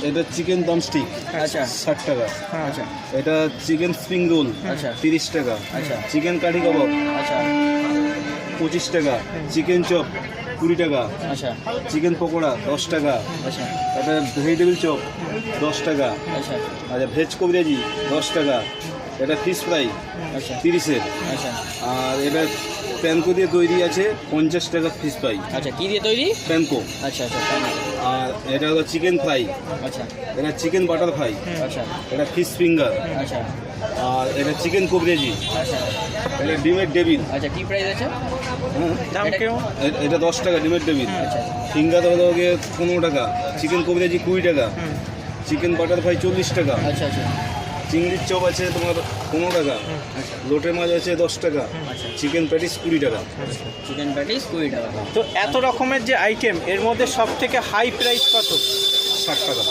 এটা chicken drumstick, আচ্ছা 60 টাকা। আচ্ছা এটা চিকেন স্প্রিং রোল, আচ্ছা 30 টাকা। আচ্ছা চিকেন কাঠি কাবাব, আচ্ছা 25 টাকা। চিকেন চপ, 20 টাকা। আচ্ছা চিকেন পকোড়া, 10 টাকা। আচ্ছা এটা ভেজিটেবিল চপ, 10 টাকা। আচ্ছা আচ্ছা ভেজ কবিরাজি, 10 টাকা। এটা ফিশ ফ্রাই, আচ্ছা 30-এর। আচ্ছা আর এটা প্যানকো দিয়ে তৈরি আছে, 50 টাকা ফিশ ফ্রাই, আচ্ছা কি দিয়ে তৈরি? প্যানকো। আচ্ছা আচ্ছা আর এটা হলো চিকেন ফ্রাই, আচ্ছা এটা চিকেন বাটার ফ্রাই, আচ্ছা এটা ফিশ ফিঙ্গার। আচ্ছা আর এটা চিকেন কবিরাজি, আচ্ছা এটা ডিমের ডেবিল। আচ্ছা কি প্রাইস আছে? হ্যাঁ, এটা কেমন? এটা 10 টাকা ডিমের ডেবিল। আচ্ছা ফিঙ্গার হলো গিয়ে 15 টাকা। চিকেন কবিরাজি 20 টাকা। চিকেন বাটার ফ্রাই 40 টাকা। আচ্ছা আচ্ছা চিংড়ির চপ আছে তোমার 15 টাকা। লোটে মাছ আছে 10 টাকা। আচ্ছা চিকেন প্যাটিস 20 টাকা। চিকেন প্যাটিস 20 টাকা। তো এত রকমের যে আইটেম, এর মধ্যে সব থেকে হাই প্রাইস কত? 60 টাকা।